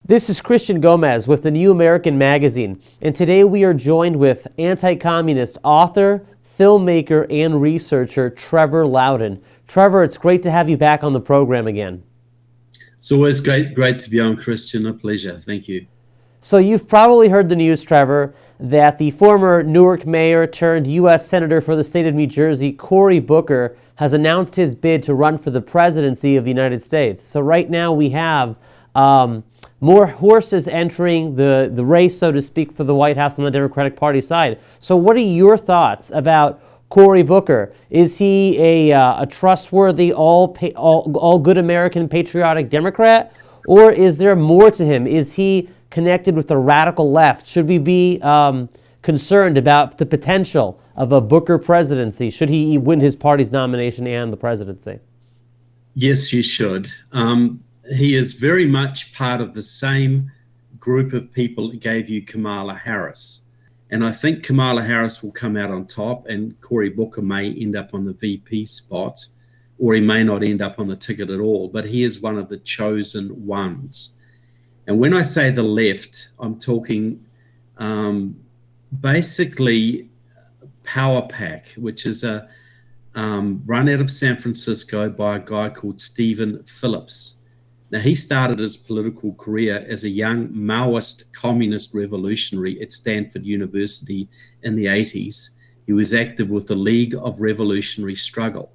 This is Christian Gomez with the New American Magazine, and today we are joined with anti-communist author, filmmaker, and researcher Trevor Loudon. Trevor, it's great to have you back on the program again. It's always great to be on, Christian. A pleasure. Thank you. So you've probably heard the news, Trevor, that the former Newark mayor turned U.S. Senator for the state of New Jersey, Cory Booker, has announced his bid to run for the presidency of the United States. So right now we have more horses entering the race, so to speak, for the White House on the Democratic Party side. So what are your thoughts about Cory Booker? Is he a trustworthy, all good American patriotic Democrat? Or is there more to him? Is he connected with the radical left? Should we be concerned about the potential of a Booker presidency? Should he win his party's nomination and the presidency? Yes, you should. He is very much part of the same group of people that gave you Kamala Harris. And I think Kamala Harris will come out on top, and Cory Booker may end up on the VP spot, or he may not end up on the ticket at all, but he is one of the chosen ones. And when I say the left, I'm talking basically Power Pack, which is a run out of San Francisco by a guy called Stephen Phillips. Now, he started his political career as a young Maoist communist revolutionary at Stanford University in the 80s. He was active with the League of Revolutionary Struggle.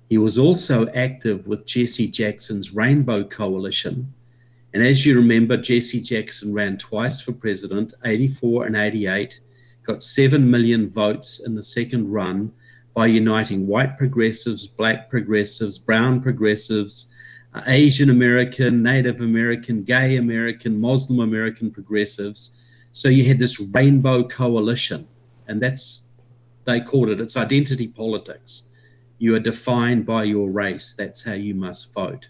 He was also active with Jesse Jackson's Rainbow Coalition. And as you remember, Jesse Jackson ran twice for president, 84 and 88, got 7 million votes in the second run by uniting white progressives, black progressives, brown progressives, Asian American, Native American, gay American, Muslim American progressives. So you had this rainbow coalition, and they called it, it's identity politics. You are defined by your race. That's how you must vote.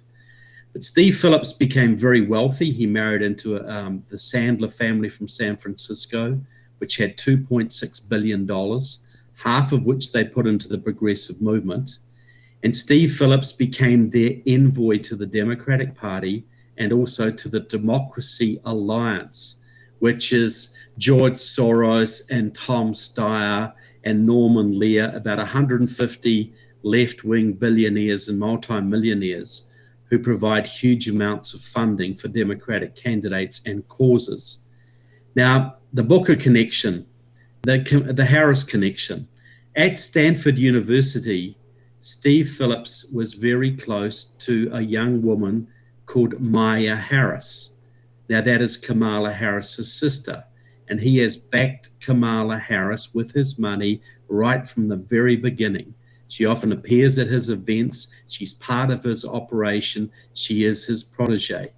But Steve Phillips became very wealthy. He married into the Sandler family from San Francisco, which had $2.6 billion, half of which they put into the progressive movement. And Steve Phillips became their envoy to the Democratic Party and also to the Democracy Alliance, which is George Soros and Tom Steyer and Norman Lear, about 150 left-wing billionaires and multimillionaires who provide huge amounts of funding for Democratic candidates and causes. Now, the Booker connection, the Harris connection. At Stanford University, Steve Phillips was very close to a young woman called Maya Harris. Now, that is Kamala Harris's sister, and he has backed Kamala Harris with his money right from the very beginning. She often appears at his events. She's part of his operation. She is his protege.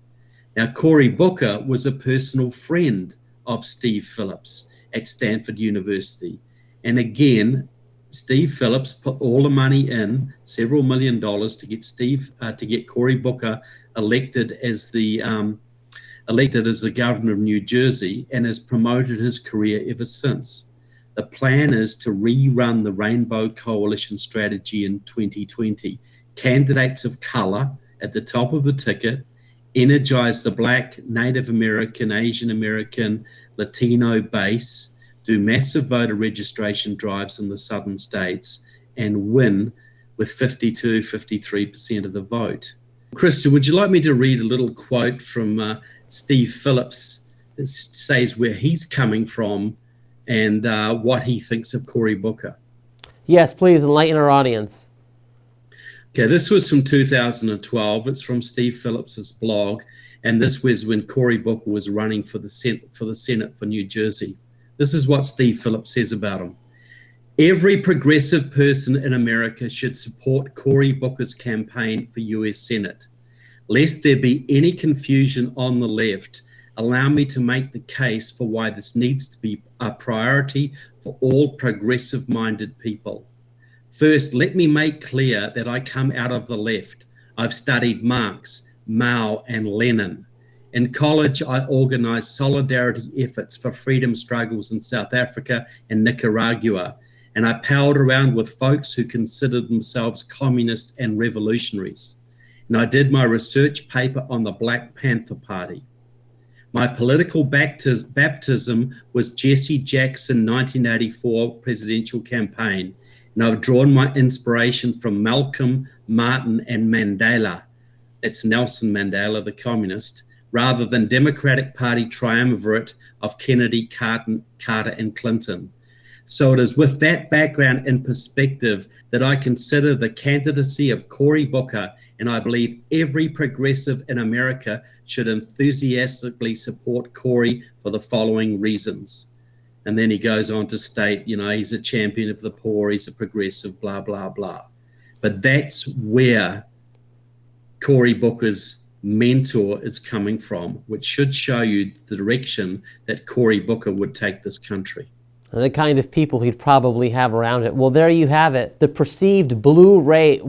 Now, Cory Booker was a personal friend of Steve Phillips at Stanford University. And again, Steve Phillips put all the money in, several $1 million, to get Cory Booker elected as the governor of New Jersey, and has promoted his career ever since. The plan is to rerun the Rainbow Coalition strategy in 2020. Candidates of color at the top of the ticket, energize the Black, Native American, Asian American, Latino base, do massive voter registration drives in the southern states, and win with 53% of the vote. Christian, would you like me to read a little quote from Steve Phillips that says where he's coming from and what he thinks of Cory Booker? Yes, please enlighten our audience. Okay, this was from 2012. It's from Steve Phillips's blog, and this was when Cory Booker was running for the Senate for New Jersey. This is what Steve Phillips says about him. Every progressive person in America should support Cory Booker's campaign for US Senate. Lest there be any confusion on the left, allow me to make the case for why this needs to be a priority for all progressive-minded people. First, let me make clear that I come out of the left. I've studied Marx, Mao, and Lenin. In college, I organized solidarity efforts for freedom struggles in South Africa and Nicaragua, and I palled around with folks who considered themselves communists and revolutionaries. And I did my research paper on the Black Panther Party. My political baptism was Jesse Jackson 1984 presidential campaign, and I've drawn my inspiration from Malcolm, Martin, and Mandela. That's Nelson Mandela, the communist, rather than Democratic Party triumvirate of Kennedy, Carter, and Clinton. So it is with that background and perspective that I consider the candidacy of Cory Booker, and I believe every progressive in America should enthusiastically support Cory for the following reasons. And then he goes on to state, he's a champion of the poor, he's a progressive, blah, blah, blah. But that's where Cory Booker's mentor is coming from, which should show you the direction that Cory Booker would take this country. The kind of people he'd probably have around it. Well, there you have it. The perceived blue wave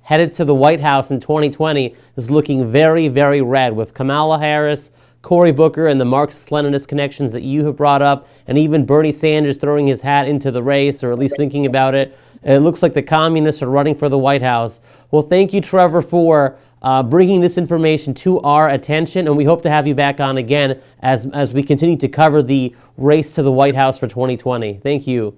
headed to the White House in 2020 is looking very, very red, with Kamala Harris, Cory Booker, and the Marxist-Leninist connections that you have brought up, and even Bernie Sanders throwing his hat into the race, or at least thinking about it. It looks like the communists are running for the White House. Well, thank you, Trevor, for bringing this information to our attention, and we hope to have you back on again as we continue to cover the race to the White House for 2020. Thank you.